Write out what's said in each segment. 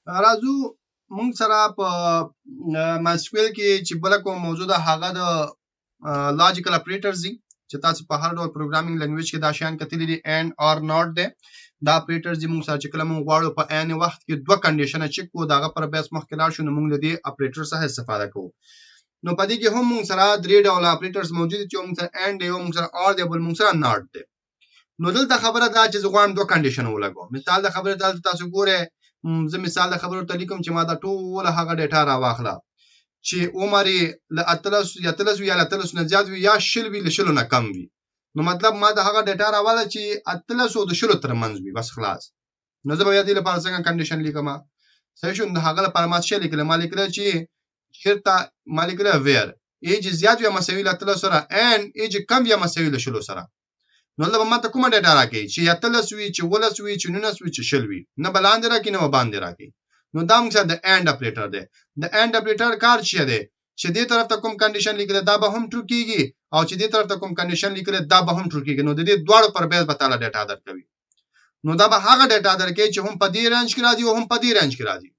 راځو مونږ سره په MySQL کې چې بل کوم موضوع ده هغه د لاجیکل اپریټرز دي چې تاسو په هر ډول پروګرامینګ لینګویج کې دا شیان کتلې دي and or not ده دا اپریټرز دي مونږ سره چې کله مونږ غواړو په ان وخت کې دوه کنډیشن چک کو داغه پر بیس مخکې لاړ شو نو مونږ د دې اپریټر څخه استفاده کوو نو په دې کې هم مونږ سره درې ډول اپریټرز موجود دي چې مونږ سره and دی مونږ سره or دی بل مونږ سره not دی نو دلته خبره دا چې زه غواړم دوه کنډیشن ولګوم مثال د خبره دلته تاسو ګوره زه مثال د خبرو ته لیکم چې ما دا ټول هغه ډیټا را واخله چې عمر یې له 13 یا 13 یا 13 نه زیات وي یا شل وي له شلو نه کم وي نو مطلب ما د هغه ډیټا راواله چې 13 د شلو ترمنځ وي بس خلاص نو زه بیا دې لپاره څنګه کنډیشن لیکم صحیح شو د هغه لپاره ما څه لیکل ما لیکل چې چیرته ما لیکل ویر ایج زیات یا مساوي له 13 سره ان ایج کم یا مساوي له شلو سره نو لږ ماته کومه ډیټا راکې چې 13 وي چې 19 وي چې 19 وي چې شل وي نه بلاندې راکې نه باندې راکې نو دا موږ د اند اپریټر دی د اند اپریټر کار څه دی چې دې طرف ته کوم کنډیشن لیکل دا به هم ټرو کیږي او چې دې طرف ته کوم کنډیشن لیکل دا به هم ټرو کیږي نو د دې دواړو پر بیس به تعالی ډیټا درکوي نو دا به هغه ډیټا درکې چې هم په دې رینج کې راځي او هم په دې رینج کې راځي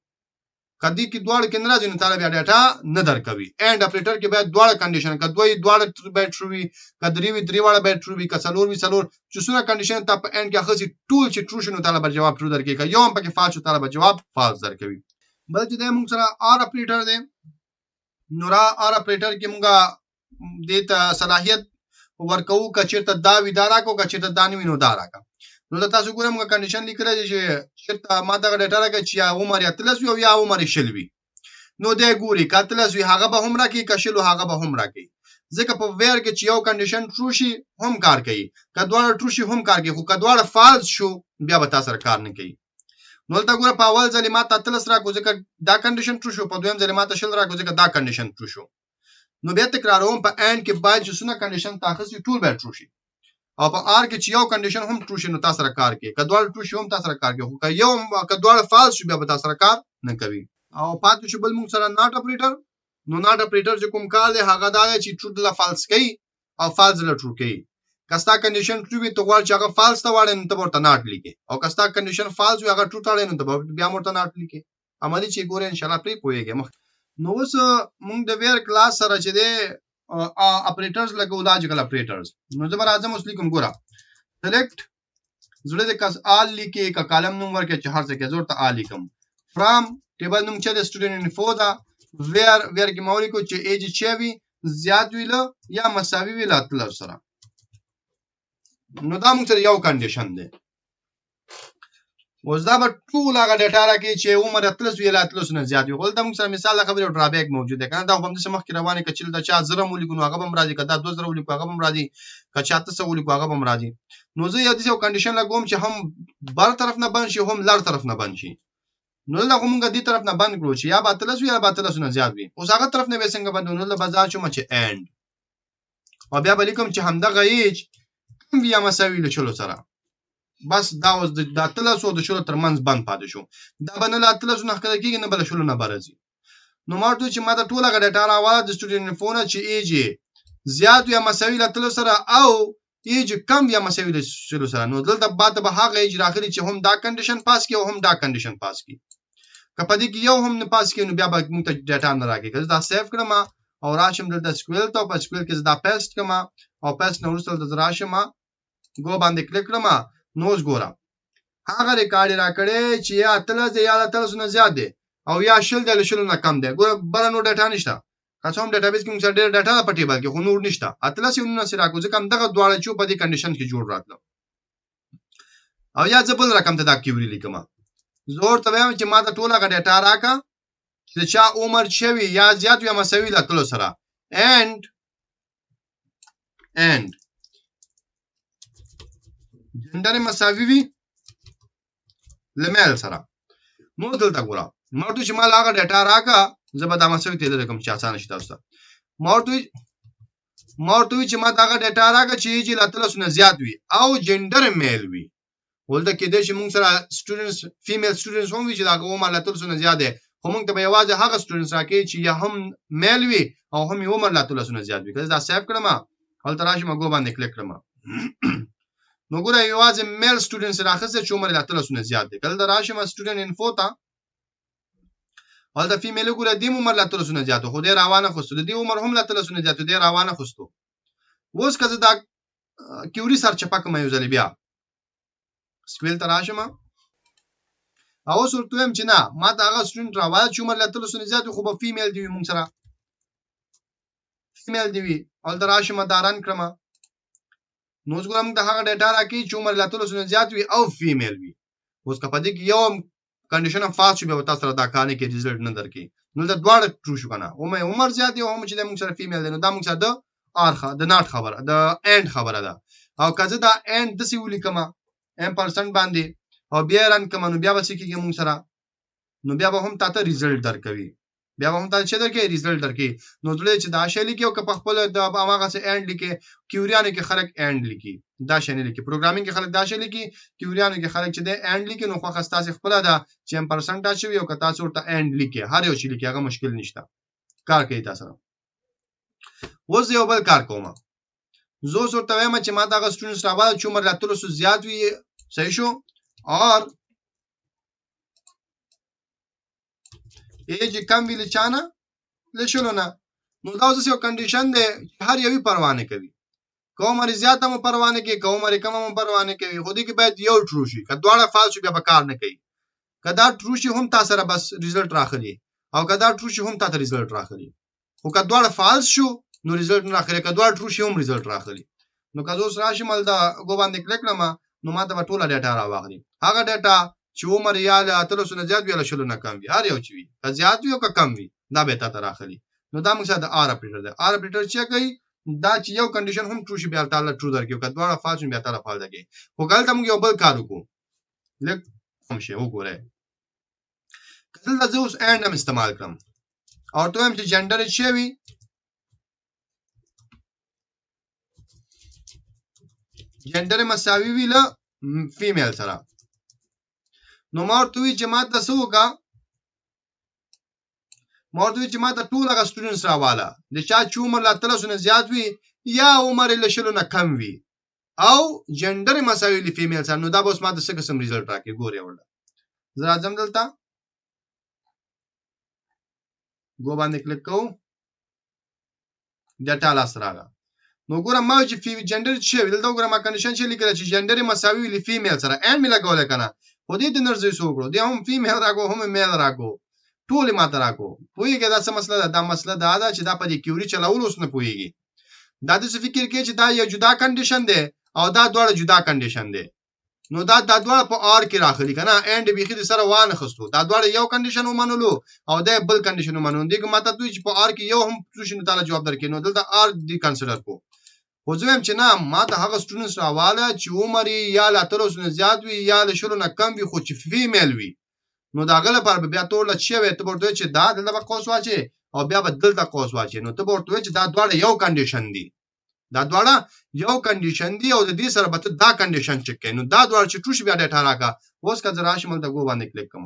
کدی کې دواړه کې ناراضي نو تعالی بیا ډیټا نه درکوي اند اپریټر کې باید دواړه کنډیشن کدوې دواړه به ټرو وي کدرې وي درې واړه به ټرو وي کڅلور وي څلور چې څونه کنډیشن ته په اند کې اخلي ټول چې ټرو شنو تعالی به جواب ټرو درکې که یو هم پکې فالس تعالی به جواب فالس درکوي بل چې د موږ سره ار اپریټر دی نو را ار اپریټر کې موږ د صلاحیت ورکو کچیرته دا وی دارا کو کچیرته دانی وینو دارا کا نو تاسو ګورم موږ کنډیشن لیکل دي چې چیرته ما دا ډیټا راکې چې یا عمر یا 13 او یا عمر شلوي نو دې ګوري کاتلس وی هغه به هم راکې کشلو هغه به هم راکې ځکه په ویر کې چې یو کنډیشن ټرو شي هم کار کوي کدوړ ټرو شي هم کار کوي خو کدوړ فالس شو بیا به تاسو کار نه کوي نو تاسو ګوره په اول ځل ماته تلس راکو ځکه دا کنډیشن ټرو شو په دویم ځل ماته شل راکو ځکه دا کنډیشن ټرو شو نو بیا تکراروم په ان کې باید چې څونه کنډیشن تاخص ټول به ټرو شي او په ار کې چې یو کنډیشن هم ټرو شي نو تاسو کار کوي کدوړ ټرو شي هم تاسو کار کوي خو یو کدوړ فالس شو بیا به تاسو کار نه کوي او پاتې شو بل موږ سره ناٹ اپریټر نو ناٹ اپریټر چې کوم کار دی هغه دا دی چې ټرو له فالس کوي او فالس له ټرو کوي کستا کنډیشن ټرو وي ته غواړي چې هغه فالس ته واړې نو ته ورته ناٹ لیکي او کستا کنډیشن فالس وي هغه ټرو ته واړې نو ته بیا ورته ناٹ لیکي عملی چې ګوره ان شاء الله پری پويږي نو اوس موږ د ویر کلاس سره چې دی اپریټرز لګو لاجیکل اپریټرز نو زبر اعظم اوس لیکم ګوره سلیکټ زړه د کس آل لیکي کا کالم نوم ورکه چې هر څه کې زور ته آل لیکم فرام ټیبل نوم چې د سټوډنټ انفو دا ویر کې موري کو چې ایج چې وی زیات ویل یا مساوي ویل اتل سره نو دا موږ سره یو کنډیشن دی اوس دا به ټول هغه ډیټا راکې چې عمر اتلس ویل اتلس نه زیات وي غول دا موږ سره مثال خبرې او ډرابیک موجود دی کنه دا په دې مخ کې روانه کچل دا چا زره مولي کو هغه هم راځي کدا 2000 مولي کو هغه هم راځي کچا 300 مولي کو هغه هم راځي نو زه یو دې کنډیشن لګوم چې هم بر طرف نه بن شي هم لار طرف نه بن شي نو له موږ دې طرف نه بند کړو چې یا باتلس وی یا باتلس نه زیات وي اوس هغه طرف نه به څنګه بندونه له بازار شو مچ اند او بیا بلیکم چې همدغه ایج کم بیا مساوي له چلو سره بس دا اوس د اتلس او د شلو ترمنځ بند پاتې شو دا بنه له اتلس نه کړه کېږي نه بل شلو نه برازي نو ماته چې ما دا ټوله غډه ډیټا راواله د سټوډنټ فون چې ایج زیات یا مساوي له اتلس سره او ایج کم یا مساوي له شلو سره نو دلته بعد به هغه ایج راخلي چې هم دا کنډیشن پاس کی او هم دا کنډیشن پاس کی کپدې کې یو هم نه پاس کی نو بیا به موږ ته ډیټا نه راکې که دا سیف کړم او راشم دلته سکویل ته په سکویل کې دا پیسټ کړم او پیسټ نو ورسره د راشم ګو باندې کلیک کړم نوز ګورم هغه ریکارډ راکړي چې یا اتلس یا اتلس نه زیات دی او یا شل د شل نه کم دی ګور بل نو ډیټا نشته کڅوم ډیټابیس کې موږ سره ډیټا ده په ټیبل کې خو نور نشته اتلس یو نه سره کوځه کم دغه دواړه چې په دې کنډیشن کې جوړ راتلو او یا ځبل رقم ته دا کیوري لیکم زور ته وایم چې ما ته ټوله غ ډیټا راکا چې چا عمر شوی یا زیات یا مساوي له اتلس سره and جندر مساوي وي لمل سره نو دلته ګورم مرته چې مال هغه ډیټا راکا زبدا مساوي ته رقم چې آسان شي تاسو مرته چې ما هغه ډیټا راکا چې لاتلس نه زیات وي او جندر میل وي ولته کې د چې موږ سره سټوډنټس فیمیل سټوډنټس هم وي چې دا عمر لاتلس نه زیات دي خو موږ ته به یوازې هغه سټوډنټس راکې چې یا هم میل وي او هم عمر لاتلس نه زیات وي کله دا سیف کړم هلته راشم غو باندې کلیک کړم نو ګوره یوازې میل سټوډنټس راخصه چې عمر له 300 نه زیات دي کله دا راشم سټوډنټ انفو ته ول د فیمیل ګوره د عمر لا تر سونه زیاتو خو د روانه خوستو د عمر هم لا تر سونه زیاتو د روانه خوستو وس کزه دا کیوري سر چپک مې یوزل بیا سکویل تراشمه او صورت ویم چې نه ما ته هغه سټوډنټ راوړل چې عمر لا تر سونه زیاتو خو به فیمیل دی مونږ سره فیمیل دی وی ول تراشمه داران کړم نو څنګه موږ د هغه ډیټا راکې چې عمر لا تر سونه زیات وي او فیمیل وي اوس کپدې کې یو کنډیشن فاست شو به تاسو سره دا کانه کې ریزلټ نه درکې نو دا دواړه ټرو شو کنه او مې عمر زیات یو هم چې موږ سره فیمیل دی نو دا موږ سره د ارخه د ناټ خبره د اند خبره ده او کزه دا اند د سی ولي کما ام% باندې او بیا ران کما نو بیا به څه کېږي موږ سره نو بیا به هم تاسو ریزلټ درکوي بیا هم تاسو چې درکې ریزلټ درکې نو دلته چې دا شی لیکي او که په خپل د هغه څه اند لیکي کیوریانو کې خلک اند لیکي دا شی نه لیکي پروګرامینګ کې خلک دا شی لیکي کیوریانو کې خلک چې د اند لیکي نو خو خاصه خپل دا چې ام% شوی او که تاسو ورته اند لیکي هر یو شی لیکي هغه مشکل نشته کار کوي تاسو وز یو بل کار کوم زه ورته وایم چې ما دا غو سټوډنټس راوړل چې عمر لا تر سو زیات وي صحیح شو اور ایج کم ویل چانه لشلو نه نو دا اوس یو کنډیشن دی چې هر یوې پروا نه کوي کوم مری زیاته مو پروا نه کوي کوم مری کم مو پروا نه کوي خو دې کې باید یو ټرو شي کډواړه فالس بیا به کار نه کوي کدا ټرو شي هم تاسو سره بس ریزلټ راخلي او کدا ټرو شي هم تاسو ریزلټ راخلي خو کډواړه فالس شو نو ریزلټ نه راخلي کډواړه ټرو شي هم ریزلټ راخلي نو کله اوس راشي مل دا غو باندې کلیک کړم نو ماته ټوله ډیټا راوغلي هغه ډیټا چې عمر یاله اتلو سونه زیات ویل شلو نه کم وي هر یو چوي که زیات وي او که کم وي دا به تاسو راخلي نو دا موږ سره د ار اپریټر دی ار اپریټر چې کوي دا چې یو کنډیشن هم ټرو شي بیا تعالی ټرو درکې که دواړه فالس بیا تعالی فالس درکې خو ګل ته موږ یو بل کار وکړو لک هم شی وګوره کله دا اوس اند هم استعمال کړم او ته هم چې جندر شي وي جندر مساوي وی له فیمیل سره نو مارتوی چې ماته سوګه مارتوی چې ماته ټول هغه سټوډنټس راواله د چا چې عمر لا تل سونه زیات وي یا عمر له شلو نه کم وي او جندر مساوي له فیمیل سره نو دا به اوس ماته څه قسم ریزلټ راکې ګورې ورته زه راځم دلته ګو باندې کلیک کوم ډیټا لاس راغله نو ګورم ما چې فی جندر چې دلته ګورم ما کنډیشن چې لیکل چې جندر مساوي له فیمیل سره ان مې لګول کنه خو دې د نرځي سوګړو دې هم فیمیل راکو هم میل راکو ټول ماته راکو پوهیږي دا څه مسله ده دا مسله دا چې دا په دې کیوري چلاول اوس نه پوهیږي دا د څه فکر کې چې دا یو جدا کنډیشن ده او دا دواړه جدا کنډیشن ده نو دا دواړه په ار کې راخلي کنه اند بيخي سره وانه خستو دا دواړه یو کنډیشن ومنلو او دا بل کنډیشن ومنو دغه ماته دوی چې په ار کې یو هم پوزیشن تعالی جواب درکې نو دلته ار دی کنسیډر کو خو زه هم چې نه ما ته هغه سټوډنټس راواله چې عمر یا لا تر اوسه زیات وي یا له شلو نه کم وي خو چې فیمیل وي نو دا غل پر بیا ټول چې وي ته ورته چې دا دلته قوس واچي او بیا بدل تا قوس واچي نو ته ورته چې دا دواړه یو کنډیشن دي دا دواړه یو کنډیشن دي او د دې سره به دا کنډیشن چک کین نو دا دواړه چې ټوش بیا ډیټا راکا اوس کا زرا شمل ته ګو باندې کلیک کوم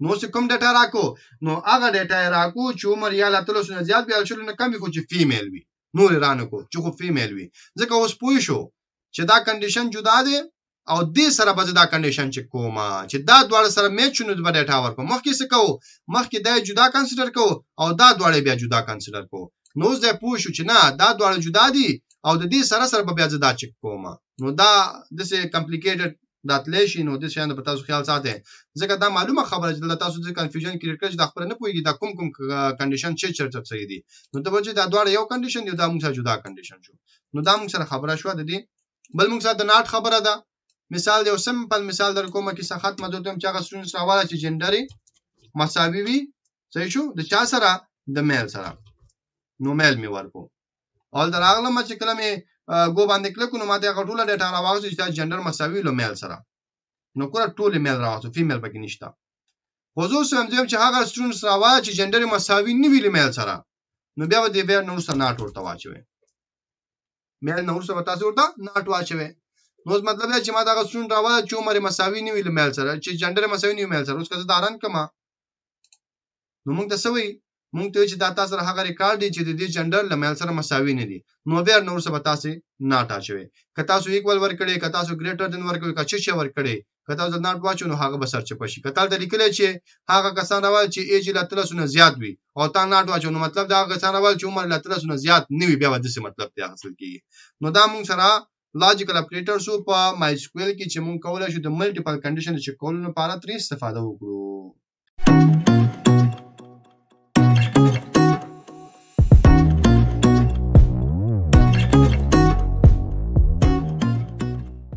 نو چې کوم ډیټا راکو نو هغه ډیټا راکو چې عمر یا لا تر اوسه زیات بیا شلو نه کم وي خو چې فیمیل وي نور رانه کو چې خو فیمیل وي ځکه اوس پوه شو چې دا کنډیشن جدا دي او دې سره به دا کنډیشن چک کوما چې دا دواړه سره میچ شونه د ډیټا ورکو مخکې څه کو مخکې دا جدا کنسیډر کو او دا دواړه بیا جدا کنسیډر کو نو زه پوه شو چې نه دا دواړه جدا دي او د دې سره به بیا زدا چک کوما نو دا د څه کمپلیکیټډ داتلیشن نو د شاند په تاسو خیال ساتئ ځکه دا معلومه خبره چې تاسو د کنفیوژن کریټ کړئ د خبره نه پوهیږي دا کوم کنډیشن چې چرته صحیح دي نو ته به چې دا دواړه یو کنډیشن دی دا موږ سره جدا کنډیشن شو نو دا موږ سره خبره شو د دې بل موږ سره د ناټ خبره ده مثال دی سمپل مثال در کومه کې څه ختمه دوته چې هغه سټوډنټس راواله چې جندري مساوي وي صحیح شو د چا سره د میل سره نو میل می ورکو اول دراغله ما چې کلمه ګو باندې کلیک نو ماته هغه ټوله ډیټا راوځي چې جندر مساوي له میل سره نو کومه ټول میل راوځي فیمیل پکې نشته خو زه سمجم چې هغه سټوډنټس راوځي چې جندر مساوي نه ویل میل سره نو بیا دې بیا نو سره ناټ ورته واچوي میل نو سره تاسو ورته ناټ واچوي نو مطلب دا چې ما دا سټوډنټ راوځي چې عمر مساوي نه ویل میل سره چې جندر مساوي نه ویل میل سره اوس کله داران کما نو موږ تاسو وی مونږ ته چې دا تاسو سره هغه ریکارډ دی چې د دې جندر لمل سره مساوي نه دي نو بیا نور څه تاسو نه ټاچوي که تاسو ایکوال ور کړی که تاسو ګریټر دین ور کړی که چې ور کړی کته د ناټ واچو نو هغه به سرچپه شي کته د لیکل چې هغه کسان اول چې ایج له 300 نه زیات وي او تا ناټ واچو نو مطلب دا هغه کسان اول چې عمر له 300 نه زیات نه وي بیا د څه مطلب ته حاصل کیږي نو دا موږ سره لاجیکل اپریټرز په مای سکوئل کې چې موږ کولای شو د ملټیپل کنډیشن چې کولو لپاره ترې استفاده وکړو